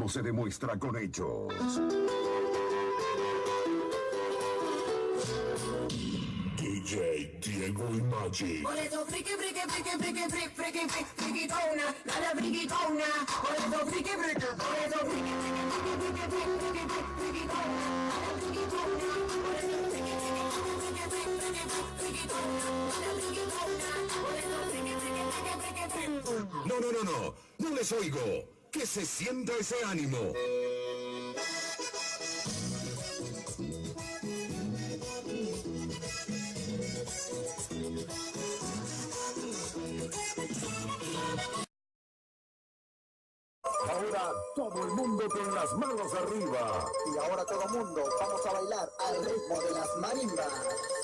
se demuestra con hechos. DJ Diego y Magic. Por eso friki, friki, friki, friki, friki, friki, friki, frikitona, dale frikitona. Por eso friki, friki, por eso friki, friki, friki, friki, friki, friki, frikitona, dale frikitona. Por eso friki, friki, friki, friki, friki, friki, frikitona, dale frikitona. Por eso friki, friki, friki, friki, friki. No les oigo. Que se sienta ese ánimo. Ahora todo el mundo con las manos arriba. Y ahora todo el mundo vamos a bailar al ritmo de las marimbas.